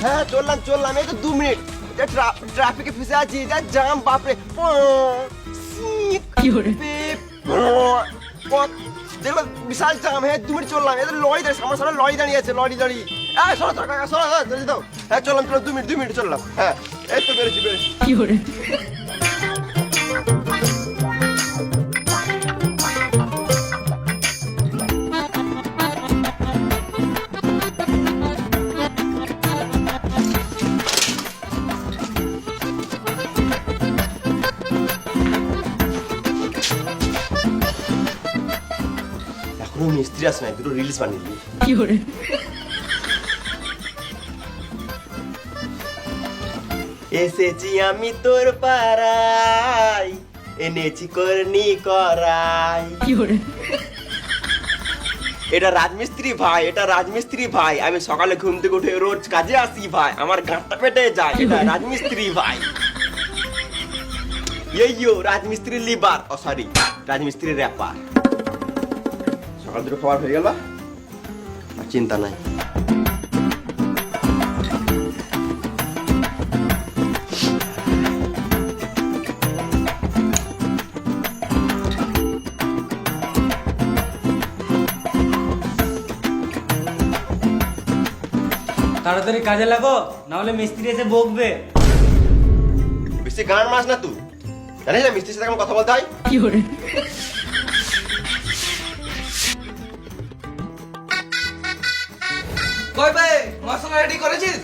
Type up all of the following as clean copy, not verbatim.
হ্যাঁ চললাম চললাম, এই তো 2 মিনিট। ট্রাফিকে ফেসে আছি, যা জাম বাপরে। দেখো বিশাল জাম। হ্যাঁ 2 মিনিট চললাম, এদের লরি দাঁড়িয়ে, আমার সামনে লরি দাঁড়িয়ে আছে, লরি দাঁড়িয়ে। হ্যাঁ সরো সরো কাকা, সরো দাও। হ্যাঁ চললাম 2 মিনিট চললাম। হ্যাঁ এই তো বেরোচ্ছি। এখনো মিস্ত্রি আসে নাই, দুটো রিলস বানিয়ে দিই। এসেছি আমি তোর পাড়ায়, এনেছি করনি করাই। এটা রাজমিস্ত্রি ভাই, এটা রাজমিস্ত্রি ভাই। আমি সকালে ঘুম থেকে উঠে রোজ কাজে আসি ভাই, আমার গাঁটটা পেটে যায়। এটা রাজমিস্ত্রি ভাই। ইয়ো রাজমিস্ত্রি লিবার, ও সরি রাজমিস্ত্রি র্যাপার। সকাল দুটো খাবার হয়ে গেল, আর চিন্তা নাই। তাড়াতাড়ি কাজে লাগো, না হলে মিস্ত্রি এসে বকবে। বেশি গান মাস না তুই, জানিস না মিস্ত্রির সাথে কেমন কথা বলতে হয়। কই ভাই মশলা রেডি করেছিস?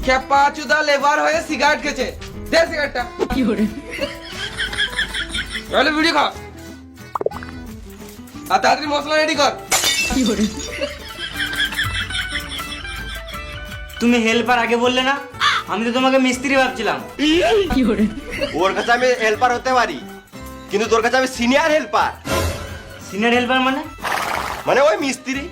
খেপা চুদা লেবার হয়ে সিগারেট খেছে, দে সিগারেটটা। তাহলে ভিডিও খা, আর তাড়াতাড়ি মশলা রেডি কর। তুমি হেল্পার আগে বললে না? আমি তো তোমাকে মিস্ত্রি ভাবছিলাম। ওর কাছে আমি হেল্পার হতে পারি, কিন্তু তোর কাছে আমি সিনিয়র হেল্পার। সিনিয়র হেল্পার মানে? মানে ওই মিস্ত্রি।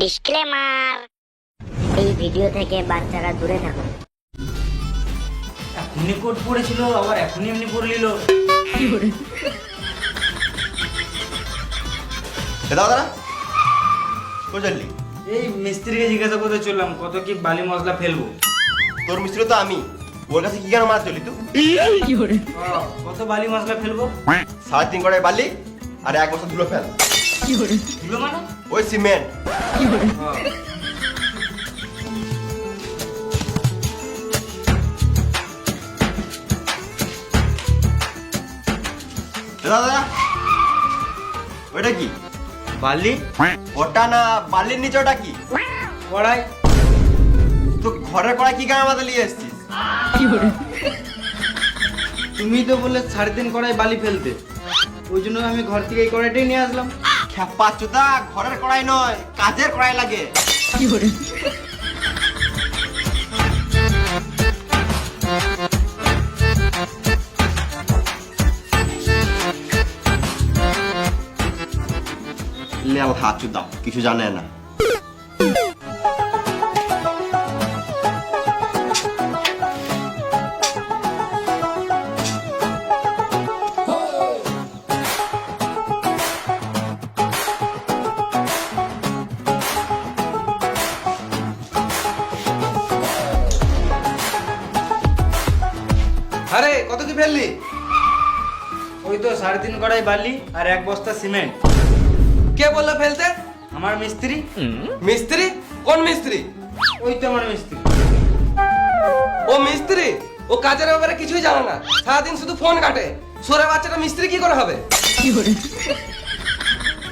ডিসক্লেমার, এই ভিডিও থেকে বাচ্চারা দূরে থাকুন। এখনই কোট পড়েছিল, আবার এখনই এমনি পড়ে নিল। দাদা বুঝলি, এই মিস্ত্রিকে জিজ্ঞাসা করতে চললাম কত কি বালি মশলা ফেলবো। তোর মিস্ত্রি তো আমি, ওর কাছে কি কেন মার চলি তুই? কত বালি মশলা ফেলবো? 3.5 কড়াই বালি আর 1 বস্তা ধুলো ফেল। ধুলো মানে? ওই সিমেন্ট। দাদা ওটা কি? বালি? ওটা না, বালির নিচে ওটা কি? কড়াই। তো ঘরের কড়াই কি গায়ে মাথা নিয়ে এসছিস? তুমি তো বললে 3.5 কড়াই বালি ফেলতে, ওই জন্য আমি ঘর থেকে এই কড়াইটাই নিয়ে আসলাম। খেপা চোদা, ঘরের কড়াই নয়, কাজের কড়াই লাগে। লেল হাত চোদা, কিছু জানে না। আরে কত কি ফেললি? ওই তো 3.5 কড়াই বালি আর 1 বস্তা সিমেন্ট। কে বললো ফেলতে? আমার মিস্ত্রি। মিস্ত্রি? কোন মিস্ত্রি? ওই তো আমার মিস্ত্রি। ও মিস্ত্রি? ও কাজের ব্যাপারে কিছুই জানে না, সারাদিন শুধু ফোন কাটে। সোরে বাচ্চাটা মিস্ত্রি কি করে হবে?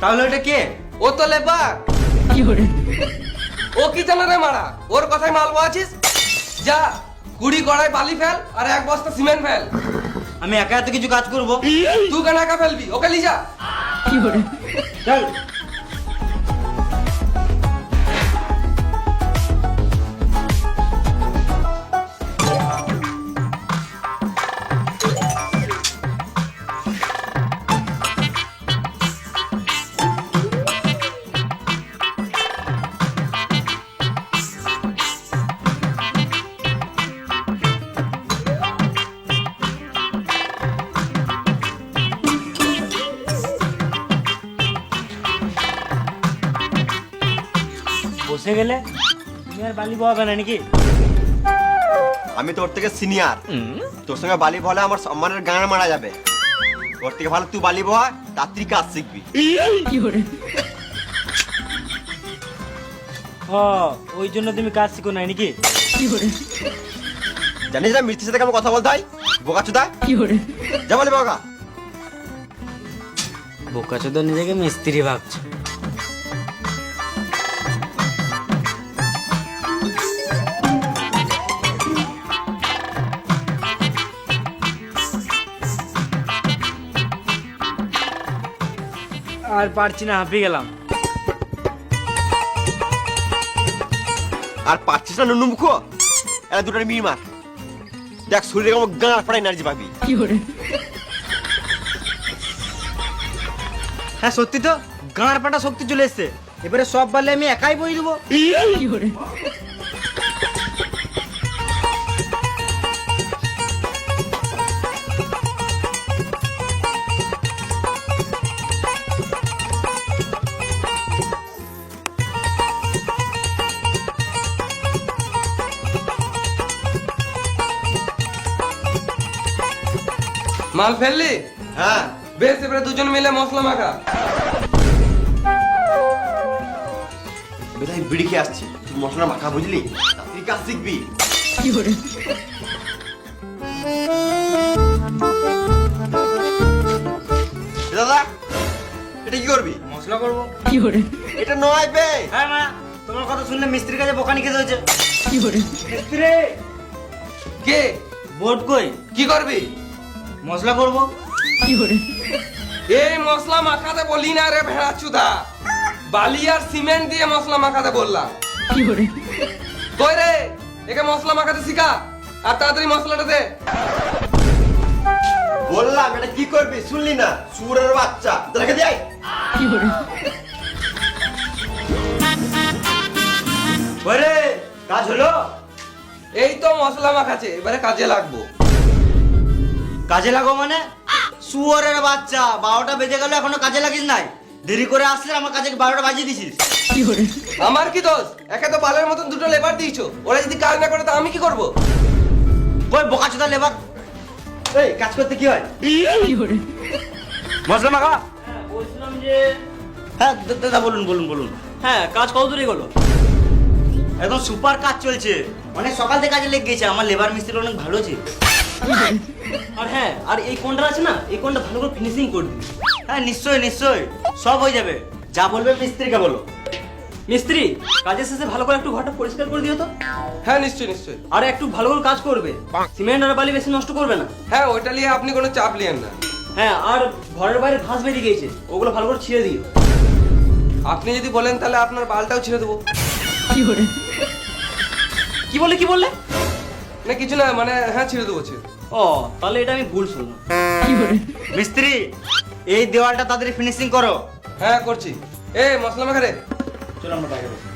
তাহলে ওটা কে? ও তো লেবার। ও কি জানে রে মারা, ওর কথাই মালবো আছিস? যা 20 কড়াই বালি ফেল আর 1 বস্তা সিমেন্ট ফেল। আমি একা এত কিছু কাজ করবো? তুই কেন একা ফেলবি? ওকে লি যা। চল। বসে গেলে তুমি আর বালি বহাবে না নাকি? আমি তোর থেকে সিনিয়র, তোর সঙ্গে বালি বলে আমার সম্মানের গান মারা যাবে। তোর থেকে ভালো তুই বালি বহা, তাড়াতাড়ি কাজ শিখবি। ও ওই জন্য তুমি কাজ শিখো নাই নাকি? জানিস না মিস্ত্রির সাথে কেমন কথা বলতে হয়? বোকা চোদা, যা বলে বোকা। বোকাচো তো নিজেকে মিস্ত্রি ভাবছো। আর পারছি না, হাঁপিয়ে গেলাম। আর পাচ্ছিস না নুনু মুখো, এরা দুটার মির মার। দেখ শরীরে কেমন গাঁ ফাড়া এনার্জি পাবি। হ্যাঁ সত্যি তো, গাঁড় পাটা শক্তি চলে এসছে। এবারে সব বালি আমি একাই বই দেবো। মাল ফেললি? হ্যাঁ বেশ, এবারে দুজন মিলে মশলা মাখা। বেটাই বিড়ি খেয়ে আসছি, তুই মশলা মাখা বুঝলি, তাড়াতাড়ি কাজ শিখবি। দাদা এটা কি করবি? মশলা করবো। এটা নয় বে। হ্যাঁ মা, তোমার কথা শুনলে মিস্ত্রির কাছে বোকানি খেতে হয়েছে। মিস্ত্রি কে? বোর্ড কই? কি করবি? মশলা করবো। এই মশলা মাখাতে বলি না রে ভেড়া চুদা, বালি আর সিমেন্ট দিয়ে মশলা মাখাতে বললাম। কই রে, একে মশলা মাখাতে শিখা, আর তাড়াতাড়ি মশলাটা দে। বললাম এটা কি করবি, শুনলি না? সুরের বাচ্চা, দেখে দেয়। ওরে কাজ হলো? এই তো মশলা মাখাছে, এবারে কাজে লাগবো। কাজে লাগো মানে? শুয়োরের বাচ্চা, 12টা বেজে গেল এখনো কাজে লাগিস নাই। দেরি করে আসলে আমার কাজে 12টা বাজিয়ে দিছিস। আমার কি দোষ? একে তো বালের মতন দুটো লেবার দিয়েছো, ওরা যদি কাজ না করে তা আমি কি করবো? ওই বোকাচোদা লেবার। এই কাজ করতে কি হয়? মশলা মাখা। বলছিলাম যে হ্যাঁ দাদা বলুন বলুন বলুন। হ্যাঁ, কাজ কত দূরে গেলো? একদম সুপার কাজ চলছে, অনেক সকাল থেকে কাজে লেগে গেছে। আমার লেবার মিস্ত্রি অনেক ভালো আছে। আর হ্যাঁ, আর এই কোনটা আছে না, এই কোনটা ভালো করে ফিনিশিং করবি। হ্যাঁ নিশ্চয়ই নিশ্চয়ই, সব হয়ে যাবে। যা বলবে মিস্ত্রিকে বলো। মিস্ত্রি, কাজের শেষে ভালো করে একটু ঘরটা পরিষ্কার করে দিও তো। হ্যাঁ নিশ্চয়ই নিশ্চয়ই। আর একটু ভালো করে কাজ করবে, সিমেন্ট আর বালি বেশি নষ্ট করবে না। হ্যাঁ, ওইটা নিয়ে আপনি কোনো চাপ নিয়েন না। হ্যাঁ, আর ঘরের বাইরে ঘাস বেরিয়ে গিয়েছে, ওগুলো ভালো করে ছিঁড়ে দিও। আপনি যদি বলেন তাহলে আপনার বালটাও ছেড়ে দেবো। কি বললে? না কিছু না, মানে হ্যাঁ ছেড়ে দেবো, ছেড়ে দেবো। ও, তাহলে এটা আমি ভুল শুনলাম। মিস্ত্রি এই দেওয়ালটা তাড়াতাড়ি ফিনিশিং করো। হ্যাঁ করছি। এ মশলা মাখা রে। চলো আমরা বাইরে বসি।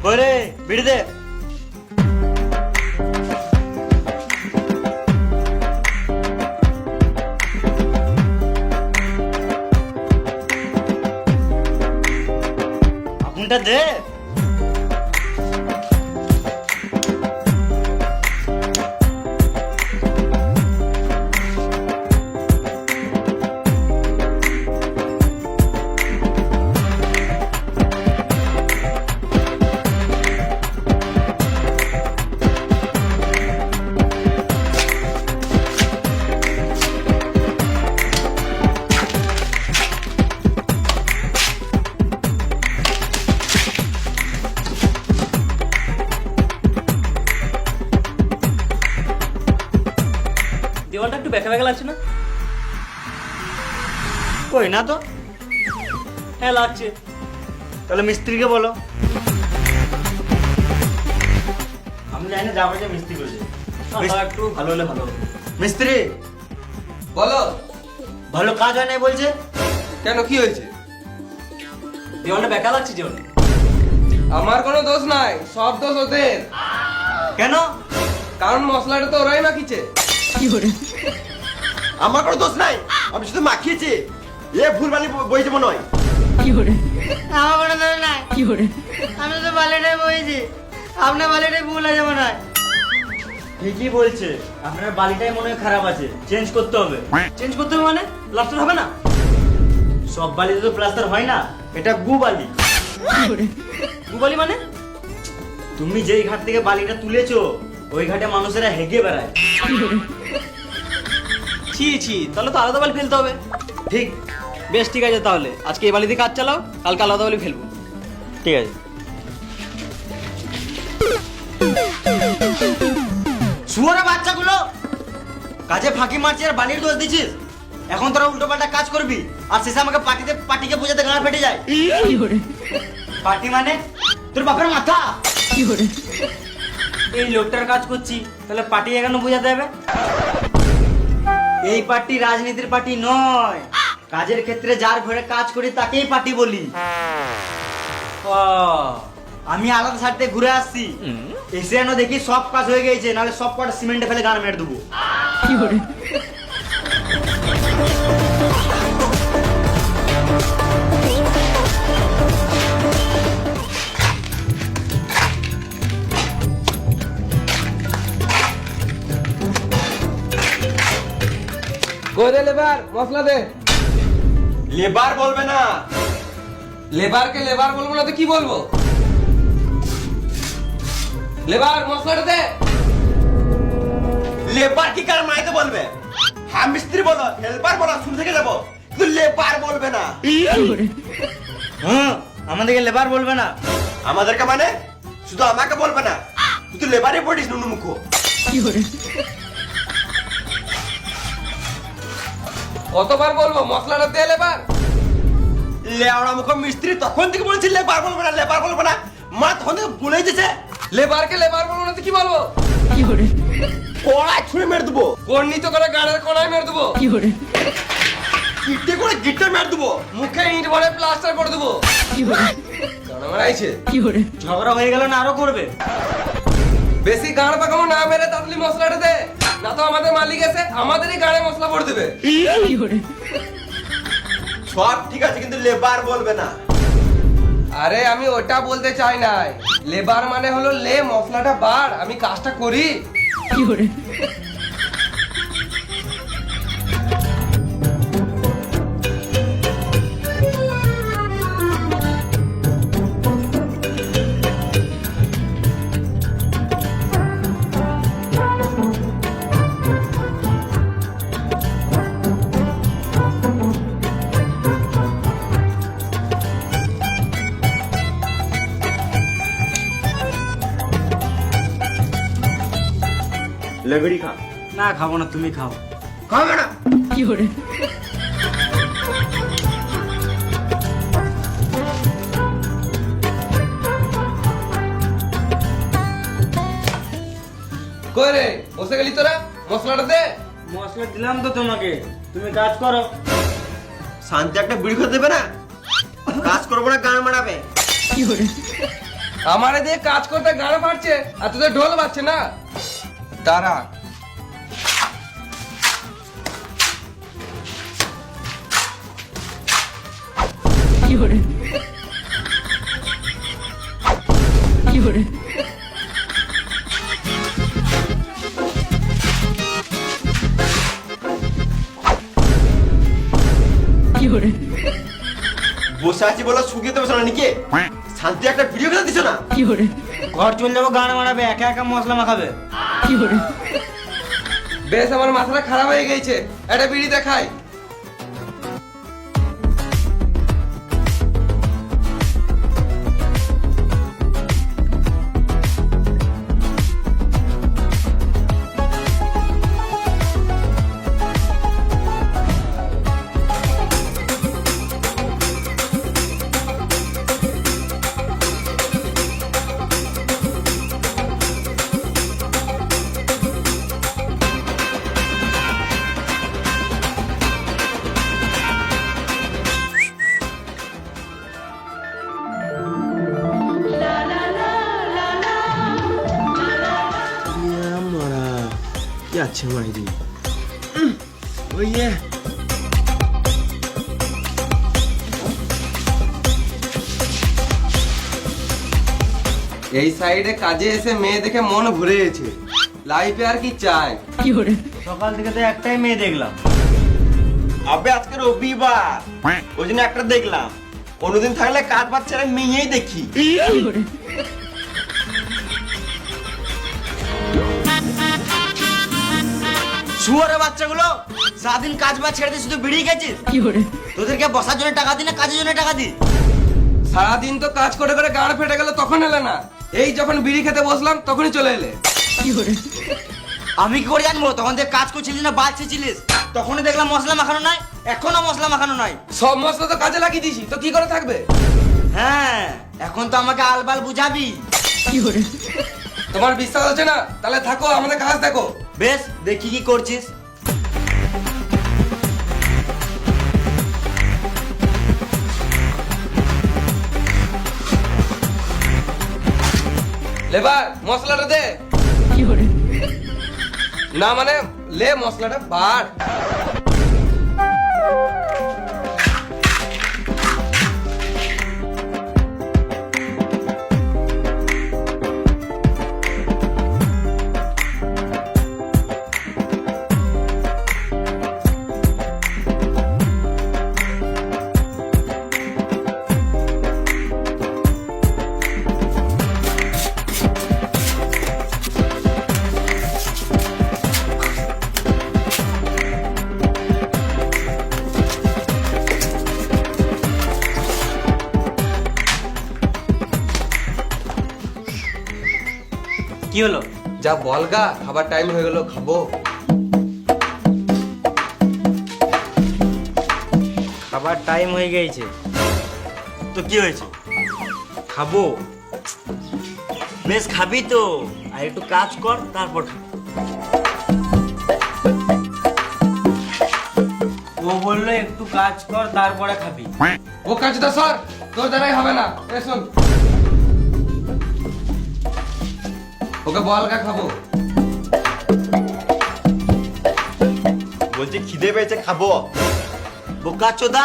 ওরে বিড়ি দে। আগুনটা দে। দেওয়ালটা একটু বেঁকা বেঁকা লাগছে না? কই না তো। হ্যাঁ লাগছে। তাহলে মিস্ত্রিকে বলো। আমি জানি না, যাবো যে মিস্ত্রি করেছে। একটু ভালো হলে ভালো হবে। মিস্ত্রি বলো। ভালো কাজ হয় নাই বলছে। কেন, কি হয়েছে? দেওয়ালটা বেঁকা লাগছে যে অনেক। আমার কোনো দোষ নাই, সব দোষ ওদের। কেন? কারণ মশলাটা তো ওরাই মাখিছে। আমার কোনো দোষ নাই, আমি শুধু মাখিয়েছি। এ ভুল বানি বইছে মনে হয়। আমার কোনো দোষ নাই, আমি তো বালিটাই বইছি, আপনার বালিটাই ভুল আছে মনে হয়। ঠিকই বলছে, আপনার বালিটাই মনে হয় খারাপ আছে, চেঞ্জ করতে হবে। চেঞ্জ করতে হবে মানে প্লাস্টার হবে না? সব বালিতে তো প্লাস্টার হয় না, এটা গু বালি। গুবালি মানে? তুমি যেই ঘাট থেকে বালিটা তুলেছো ওই ঘাটে মানুষেরা হেগে বেড়ায়। ছি ছি, তাহলে তো আলাদা বালি ফেলতে হবে। ঠিক। বেশ ঠিক আছে, তাহলে আজকে এই বালি দিয়ে কাজ চালাও, কালকে আলাদা বালি ফেলবো। ঠিক আছে। শুয়োরের বাচ্চাগুলো কাজে ফাঁকি মারছিস আর বালির দোষ দিচ্ছিস। এখন তোরা উল্টো পাল্টা কাজ করবি আর শেষে আমাকে পাটিকে বোঝাতে গাঁড়া ফেটে যায়। পাটি মানে তোর বাপের মাথা। এই লোকটার কাজ করছি, তাহলে পার্টি এখানে বোঝাতে হবে? এই পার্টি রাজনীতির পার্টি নয়, কাজের ক্ষেত্রে যার ঘরে কাজ করি তাকেই পার্টি বলি। আমি আলাদা সাইডে ঘুরে আসছি, এসে যেন দেখি সব কাজ হয়ে গেছে, নাহলে সব কটা সিমেন্টে ফেলে গান মেরে দেবো। কই রে লেবার, মশলা দে। লেবার বলবে না। লেবারকে লেবার বলবো না তো কি বলবো? লেবার, মশলাটা দে। লেবার কি কার মাইতে বলবে? হ্যাঁ মিস্ত্রি বলো, হেল্পার বলো, শুরু থেকে যাবো, কিন্তু লেবার বলবে না। হ্যাঁ, আমাদেরকে লেবার বলবে না। আমাদেরকে মানে শুধু আমাকে বলবে না, তুই তো লেবারে পড়িস নুনু মুখ। কতবার বলবো মশলাটা দে লেবার? লেওড়া মুখ মিস্ত্রি তখন থেকে বলছি লেবার বলবে না, লেবার বলবে না, মা তখন থেকে বলেই দিয়েছে। লেবারকে লেবার বলবো না তো কি বলবো? কড়াই ছুঁড়ে মেরে দেবো, কর্নিত করে গাড়ের কোনায় মেরে দেবো, গিটে করে গিটে মেরে দেবো, মুখে ইট ভরে প্লাস্টার করে দেবো। গান মারাইছে। ঝগড়া হয়ে গেল না আরো করবে? বেশি গান পাকামো না মেরে তাড়াতাড়ি মশলাটা দে, না তো আমাদের মালিক এসে আমাদেরই গাড়ে মশলা ভরে দেবে। সব ঠিক আছে কিন্তু লেবার বলবে না। আরে আমি ওটা বলতে চাই নাই, লেবার মানে হলো লে মশলাটা বার, আমি কাজটা করি। লেবেরি খা। না খাবো না, তুমি খাও। খাবে না। কই রে, বসে গেলি তোরা? মশলাটা দে। মশলা দিলাম তো তোমাকে, তুমি কাজ করো। শান্তি একটা বিড়ি খেতে দেবে না, কাজ করবো না গান মারাবে। আমারে দিয়ে কাজ করতে গান পাচ্ছে আর তোদের ঢোল বাজছে না। দাঁড়া। বসে আছি বলে শুকিয়ে দেবে না নাকি? শান্তি একটা ভিডিও খেতে দিচ্ছ না। ঘর চলে যাবো, গান মারাবে, একা একা মশলা মাখাবে। বেশ আমার মাথাটা খারাপ হয়ে গেছে, একটা বিড়ি দেখাই। যাচ্ছে মাইরি ওই এই সাইডে কাজে এসে মেয়ে দেখে মন ভরে গেছে, লাইফে আর কি চাই। সকাল থেকে তো একটাই মেয়ে দেখলাম। আবে আজকে রবিবার ওই জন্য একটা দেখলাম, অন্যদিন থাকলে কাজ বাজ ছেড়ে মেয়েই দেখি। শুয়োরের বাচ্চাগুলো সারাদিন কাজ বাজ ছেড়ে দিয়ে শুধু বিড়ি খেয়েছিস। তোদেরকে বসার জন্য টাকা দিই না কাজের জন্য টাকা দিই? সারাদিন তো কাজ করে করে গাঁড় ফেটে গেল, তখন এলে না। এই যখন বিড়ি খেতে বসলাম তখনই চলে এলে। আমি কি করে জানবো তখন যে কাজ করছিলিস না বাজছিলিস? তখনই দেখলাম মশলা মাখানো নাই, এখনো মশলা মাখানো নাই। সব মশলা তো কাজে লাগিয়ে দিয়েছি, তো কি করে থাকবে? হ্যাঁ, এখন তো আমাকে আলবাল বুঝাবি। তোমার বিশ্বাস হচ্ছে না? তাহলে থাকো, আমাদের কাজ দেখো। বেশ, দেখি কি করছিস। লেবার মশলাটা দে। না মানে লে মশলাটা বার। কি হলো? যা বলগা, খাবার টাইম হয়ে গেল, খাবো। খাবার টাইম হয়ে গেছে তো কি হয়েছে? খাবো। বেশ খাবি তো, আর একটু কাজ কর তারপর খাবি। ও বললো একটু কাজ কর তারপরে খাবি। ও কাজটা সর, তোর দ্বারাই হবে না। এ শোন, ওকে বলগা খাবো। বলছি খিদে পেয়েছে খাবো। বোকা চোদা,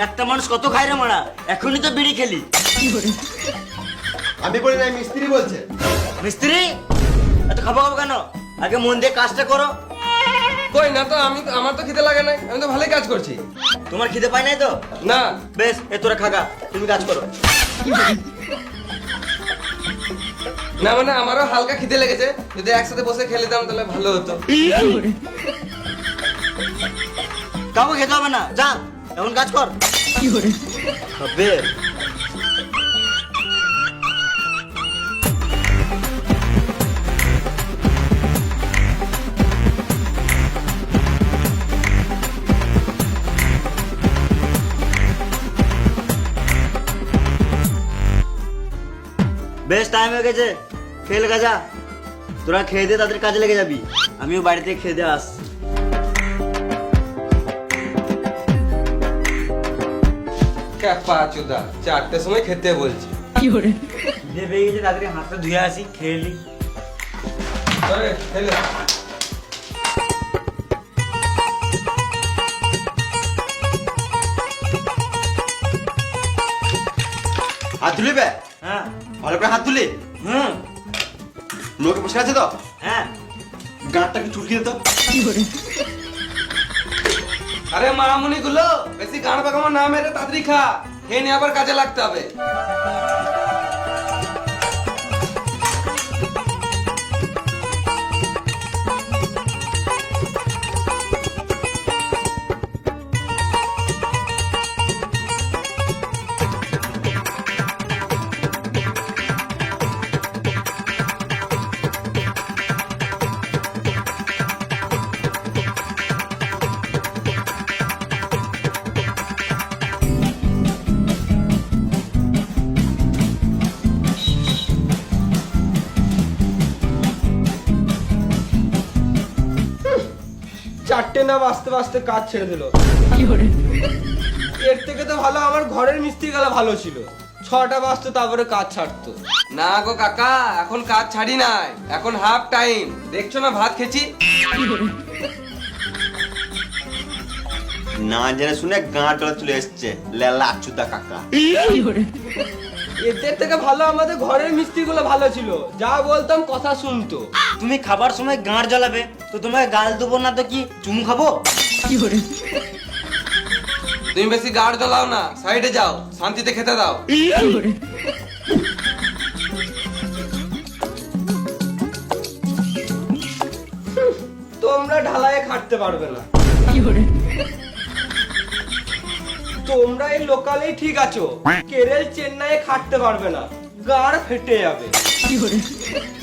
একটা মানুষ কত খায় রে মারা? এখনই তো বিড়ি খেলি। আমি বলি না, মিস্ত্রি বলছে। মিস্ত্রি এত খাবো খাবো কেন? আগে মন দিয়ে কাজটা করো। কই না তো, আমার তো খিদে লাগে নাই, আমি তো ভালোই কাজ করছি। তোমার খিদে পাই নাই তো? না বেশ, এ তোরা খাগা, তুমি কাজ করো। না মানে আমারও হালকা খিদে লেগেছে, যদি একসাথে বসে খেলে দিতাম তাহলে ভালো হতো। কাউকে খেতে হবে না, যা এখন কাজ কর। খাবে বেশ টাইম হয়ে গেছে, খেয়ে লেগে যা। তোরা খেয়ে দিয়ে তাদের কাজে লেগে যাবি, আমিও বাড়িতে খেয়ে দিয়ে আসছি। ক্যাপা চুদা, 4টের সময় খেতে বলছি। খিদে পেয়ে গেছে, তাড়াতাড়ি হাতটা ধুয়ে আসি, খেয়ে নি। আরে খেলে হাত ধুলি বে, হ্যাঁ ভালো করে হাত ধুলি। হুম লোকে বসে আছে তো, হ্যাঁ। গাঁটটা কি চুলকি দিত। আরে মামুনি গুলো, বেশি গান পাকামো না মেরে তাড়াতাড়ি খা, খেয়ে নিয়ে আবার কাজে লাগতে হবে। চারটে না বাঁচতে বাঁচতে কাজ ছেড়ে দিল। এর থেকে তো ভালো আমার ঘরের মিস্ত্রি গেলা ভালো ছিল, 6টা বাজতো তারপরে কাজ ছাড়তো। না গো কাকা, এখন কাজ ছাড়ি নাই, এখন হাফ টাইম। দেখছো না ভাত খেছি। না জেনে শুনে গাঁটলা চলে এসছে লেলা আচুদা কাকা। এদের থেকে ভালো আমাদের ঘরের মিস্ত্রিগুলো ভালো ছিল, যা বলতাম কথা শুনতো। তুমি খাবার সময় গাঁড় জ্বালাবে তো তোমাকে গাল দেবো না তো কি চুমু খাবো? তুমি বেশি গাড় জ্বলাও না, সাইডে যাও, শান্তিতে খেতে দাও। তোমরা ঢালাইয়ে খাটতে পারবে না, তোমরা এই লোকালেই ঠিক আছো, কেরল চেন্নাইয়ে খাটতে পারবে না, গাড় ফেটে যাবে।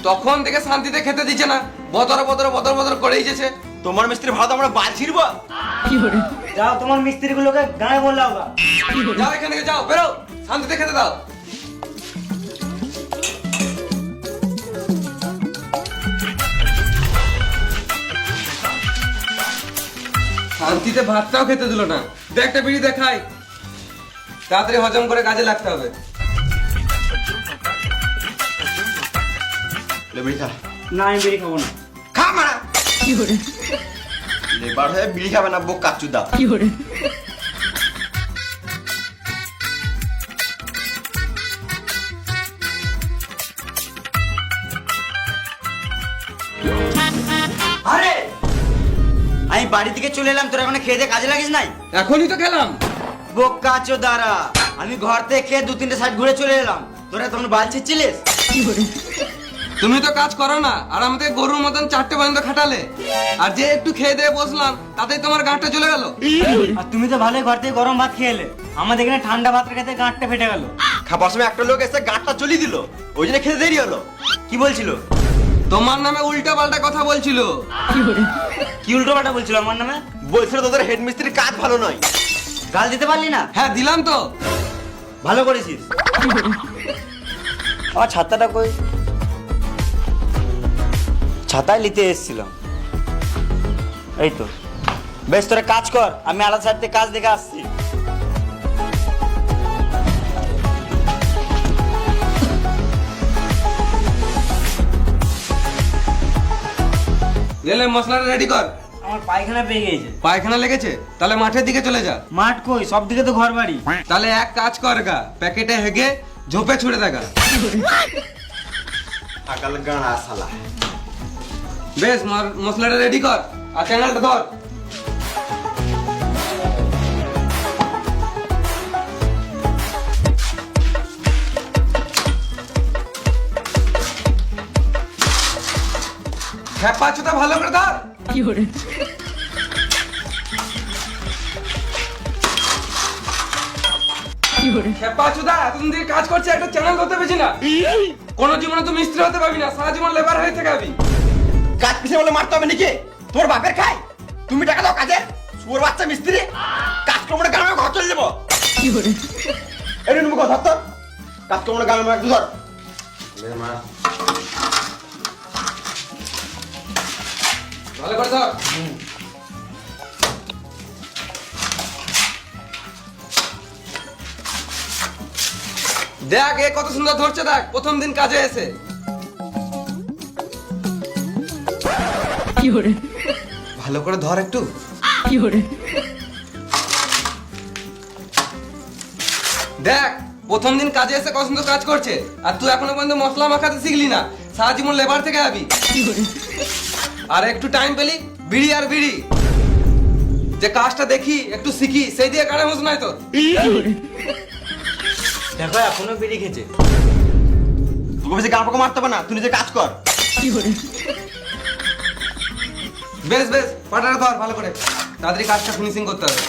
তখন থেকে শান্তিতে খেতে দিচ্ছে না, বদর বদর বদর বদর করেই যেছে। তোমার মিস্ত্রি ভালো তো আমরা বাল ছিড়বো। যাও তোমার মিস্ত্রিগুলোকে গায়ে বললাও গা। যাও এখান থেকে যাও, বেরো, শান্তিতে খেতে দাও। শান্তিতে ভাতটাও খেতে দিল না। দেখ একটা বিড়ি দেখাই, তাড়াতাড়ি হজম করে কাজে লাগতে হবে। বিড়ি খা। না আমি বেরিয়ে খাবো না। খা মারা। লেবার হয়ে বিড়ি খাবে না বোকা চুদা। আরে আমি বাড়ি থেকে চলে এলাম, তোরা এখন খেয়ে দিয়ে কাজে লাগিস নাই? এখনই তো খেলাম। বোকা চোদারা, আমি ঘর থেকে খেয়ে 2-3টে সাইড ঘুরে চলে এলাম, তোরা তখন বাল ছিচ্ছিলিস। তুমি তো কাজ করো না, আর আমাদের গরুর মতন 4টে পর্যন্ত খাটালে, আর যে একটু খেয়ে দিয়ে বসলাম তাতেই তোমার গাঁটটা চলে গেল। আর তুমি তো ভালোই ঘর থেকে গরম ভাত খেয়ে এলে, আমাদের এখানে ঠান্ডা ভাত খেতে গাঁটটা ফেটে গেল। খাবার সময় একটা লোক এসে গাঁটটা চলি দিল, ওই জন্য খেতে দেরি হলো। কি বলছিল? তোমার নামে উল্টা পাল্টা কথা বলছিল। কি উল্টো পাল্টা বলছিল আমার নামে? বলছিল তোদের হেড মিস্ত্রির কাজ ভালো নয়। গাল দিতে পারলি না? হ্যাঁ দিলাম তো। ভালো করেছিস। আমার ছাতাটা কই? ছাতায় নিতে এসেছিলাম। এই তো। বেশ তোরা কাজ কর, আমি আলাদা সাইড থেকে কাজ দেখে আসছি। লেলে মশলাটা রেডি কর। আমার পায়খানা পেয়ে গেছে। পায়খানা লেগেছে? তাহলে মাঠের দিকে চলে যা। মাঠ কই? সব দিকে তো ঘর বাড়ি। তাহলে এক কাজ কর গা, প্যাকেটে হেগে ঝোপে ছুড়ে দেখা। আকাল গাঁড়া শালা। বেশ মশলাটা রেডি কর, আর চ্যানেলটা ধর। হ্যাঁ পাঁচটা ভালো করে ধর। খেপা চুদা, এতদিন থেকে কাজ করছে, একটা চ্যানেল ধরতে পেরেছি না। কোনো জীবনে তো মিস্ত্রি হতে পারবি না, সারা জীবন লেবার হয়ে থাকবি। কাজ পিছনে বলে মারতে হবে নাকি? তোমার বাপের খাই, তুমি টাকা দাও কাজের। শুয়োর বাচ্চা মিস্ত্রি, কাজ কমরে গামে ঘর চলে যাবো। এই নুন মুখ ধর তো, কাজ কমরে গামে একটু ধর। ভালো করে ধর। দেখ এ কত সুন্দর ধরছে, দেখ প্রথম দিন কাজে এসে। ভালো করে ধর একটু। দেখ প্রথম দিন কাজে এসে কত সুন্দর কাজ করছে, আর তুই এখনো পর্যন্ত মশলা মাখাতে শিখলি না, সারা জীবন লেবার থেকে যাবি। আর একটু টাইম পেলি বিড়ি আর বিড়ি, যে কাজটা দেখি একটু শিখি, সেই দিয়ে কানে হুঁশ নাই তোর। দেখো এখনো বিড়ি খেছে। তোকে বেশি গাল পাকা মারতে হবে না, তুই নিজে কাজ কর। বেশ বেশ পাটাটা ধর ভালো করে, তাড়াতাড়ি কাজটা ফিনিশিং করতে হবে।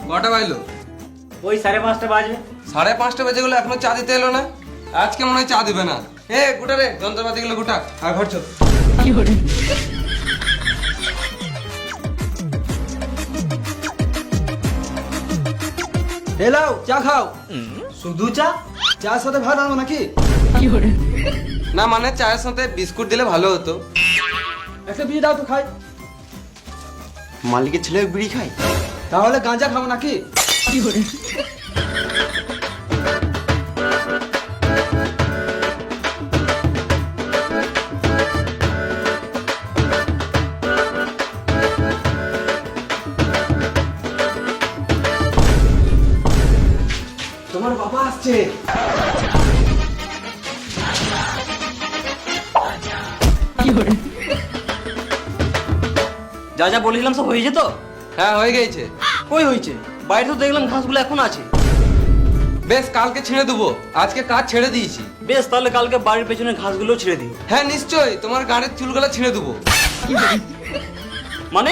কটা বাজলো? ওই 5:30 বাজবে। 5:30 বেজে গেলো, এখনো চা দিতে এলো না। আজকে মনে হয় চা দিবে না। এ গোটা রে, যন্ত্রপাতি গুলো গোটা, আর ঘর চল। এলাও চা খাও। শুধু চা? চার সাথে ভাত আনবো নাকি? না মানে চায়ের সাথে বিস্কুট দিলে ভালো হতো। একটা বিড়ি দাও তো খাই। মালিকের ছেলে বিড়ি খায়? তাহলে গাঁজা খাবো নাকি? তোমার বাবা আসছে। যা যা বলেছিলাম সব হয়েছে তো? হ্যাঁ হয়ে গেছে। কই হয়েছে? বাইরে তো দেখলাম ঘাসগুলো এখন আছে। বেশ কালকে ছেড়ে দেবো, আজকে কাজ ছেড়ে দিয়েছি। বেশ তাহলে কালকে বাড়ির পেছনে ঘাসগুলো ছেড়ে দিই। হ্যাঁ নিশ্চয়ই, তোমার গাড়ির চুলগুলো ছিঁড়ে দেবো। মানে?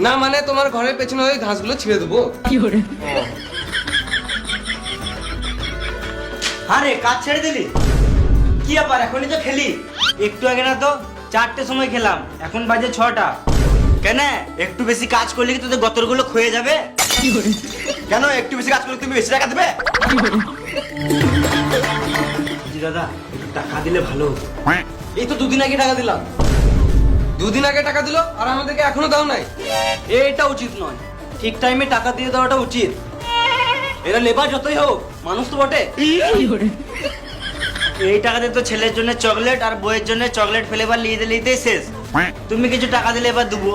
না মানে তোমার ঘরের পেছনে ওই ঘাসগুলো ছিঁড়ে দেবো। আরে কাজ ছেড়ে দিলি? কি ব্যাপার, এখনই তো খেলি? একটু আগে না তো 4টের সময় খেলাম, এখন বাজে 6টা। কেন একটু বেশি কাজ করলে কি তোদের গতরগুলো ক্ষয়ে যাবে? কেন একটু বেশি কাজ করলে তুমি বেশি টাকা দেবে? জি দাদা, একটু টাকা দিলে ভালো হতো। এই তো 2 দিন আগে টাকা দিলাম। 2 দিন আগে টাকা দিলো আর আমাদেরকে এখনো দাও নাই। এটা উচিত নয়, ঠিক টাইমে টাকা দিয়ে দেওয়াটা উচিত। এরা লেবার যতই হোক মানুষ তো বটে। এই টাকাতে তো ছেলের জন্য চকলেট আর বইয়ের জন্য চকলেট ফ্লেভার নিয়ে দিলেই শেষ। তুমি কিছু টাকা দিলে এবার দেবো।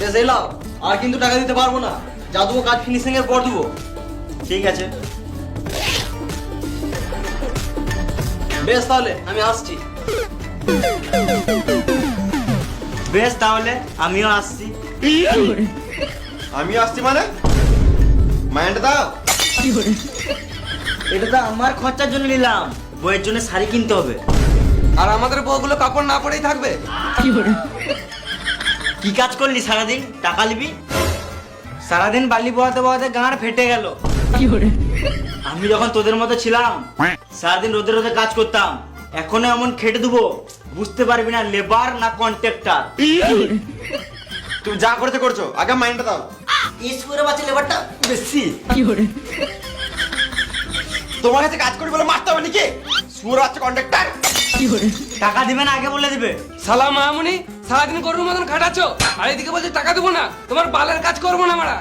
বেশ এলাম, আর কিন্তু টাকা দিতে পারবো না। যা দেবো কাজ ফিনিশিং এর পর দেবো। ঠিক আছে, বেশ তাহলে আমি আসছি। বেশ তাহলে আমিও আসছি। আমি আসছি মানে? মাইন্ড দাও। এটা তো আমার খরচার জন্য নিলাম, বইয়ের জন্য শাড়ি কিনতে হবে। আর আমাদের বউগুলো কাপড় না পরেই থাকবে। কি কাজ করলি সারাদিন? টাকা নিবি? সারাদিন বালি বহাতে বহাতে গাঁড় ফেটে গেল। আমি যখন তোদের মতো ছিলাম সারাদিন রোদে রোদে কাজ করতাম, এখনো এমন খেটে দেবো বুঝতে পারবি না লেবার না কন্ট্রাক্টর। তুমি যা করতে করছো, আগে মাইন্ডটা দাও। ইসপুরে বাচ্চা লেবারটা বেশি। তোমার কাছে কাজ করি বলে মারতে হবে নাকি? সুর বাচ্চা কন্ট্রাক্টর। টাকা দিবে না আগে বলে দিবে? সালা মামুনি, সারাদিন গরুর মতন খাটাচ্ছ আর এদিকে বলছে টাকা দেবো না। তোমার বালের কাজ করবো না মারা।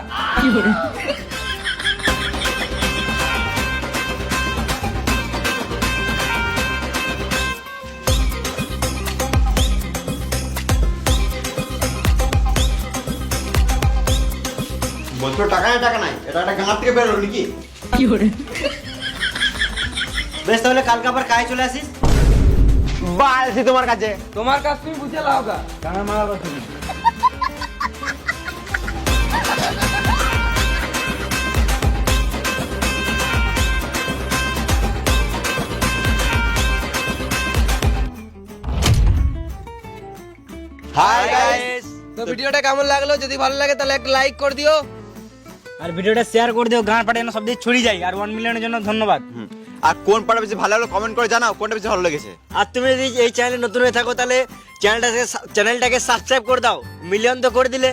বলছো টাকা নাই টাকা নাই, এটা একটা গাঁ থেকে বেরোলো নাকি? বেশ তাহলে কালকে আবার কাজে চলে আসিস। বা আসি তোমার কাছে। তোমার কাজ তুমি বুঝে লাও গা। Hi guys. তো ভিডিওটা কেমন লাগলো? যদি ভালো লাগে তাহলে একটা লাইক করে দিও। আর ভিডিওটা শেয়ার করে দিও, গাঁড় পাটে যেন সব দিকে ছড়িয়ে যায়। আর 1 মিলিয়নের জন্য ধন্যবাদ। আর কোন পার্টটা বেশি ভালো লাগলো কমেন্ট করে জানাও, কোনটা বেশি ভালো লেগেছে। আর তুমি যদি এই চ্যানেলে নতুন হয়ে থাকো তাহলে চ্যানেলটাকে সাবস্ক্রাইব করে দাও। মিলিয়ন তো করে দিলে,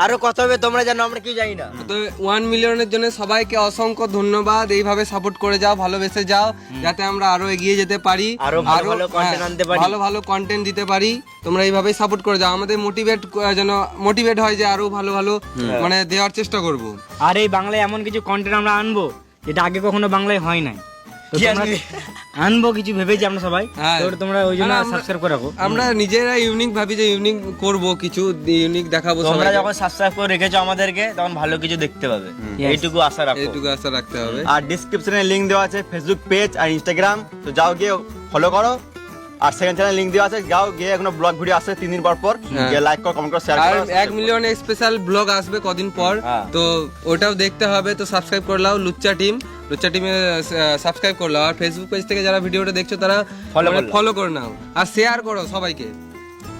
আরো কত হবে তোমরা জানো, আমরা কি জানি না। তো 1 মিলিয়নের জন্য সবাইকে অসংখ্য ধন্যবাদ। এইভাবে সাপোর্ট করে যাও, ভালোবেসে যাও, যাতে আমরা আরো এগিয়ে যেতে পারি, আরো ভালো ভালো content আনতে পারি। ভালো ভালো কন্টেন্ট দিতে পারি। তোমরা এইভাবেই সাপোর্ট করে যাও, আমাদের যেন মোটিভেট হয় যে আরো ভালো ভালো মানে দেওয়ার চেষ্টা করব। আর এই বাংলায় এমন কিছু কন্টেন্ট আমরা আনবো যেটা আগে কখনো বাংলায় হয় নাই। তো তোমরা আনবো কিছু ভেবেছি আমরা সবাই, হ্যাঁ। তো তোমরা ওই জন্য আর আমরা- সাবস্ক্রাইব করে রাখো। আমরা নিজেরা ইউনিক ভাবি যে ইউনিক করব, কিছু ইউনিক দেখাবো। তোমরা সবাইকে। যখন সাবস্ক্রাইব করে রেখেছো আমাদেরকে তখন ভালো কিছু দেখতে পাবে, এইটুকু আশা রাখো। এইটুকু আশা রাখতে হবে। আর ডেসক্রিপশনে লিংক দেওয়া আছে ফেসবুক পেজ আর ইনস্টাগ্রাম, তো যাও গিয়ে ফলো করো। আর সেকেন্ড চ্যানেল লিংক দেওয়া আছে, যাও গিয়ে এখনো ব্লগ ভিডিও আসছে 3 দিন পর পর, হ্যাঁ। গিয়ে লাইক করো, কমেন্ট করো, শেয়ার আর করো। 1 মিলিয়ন স্পেশাল ব্লগ আসবে কদিন পর, হ্যাঁ। তো ওটাও দেখতে হবে। তো সাবস্ক্রাইব করে নাও লুচ্চা টিমে সাবস্ক্রাইব করে নাও। আর ফেসবুক পেজ থেকে যারা ভিডিওটা দেখছো তারা ফলো করে নাও আর শেয়ার করো সবাইকে।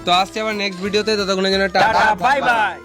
তো আসছে আবার নেক্সট ভিডিওতে, ততক্ষণের জন্য টাটা, বাই বাই।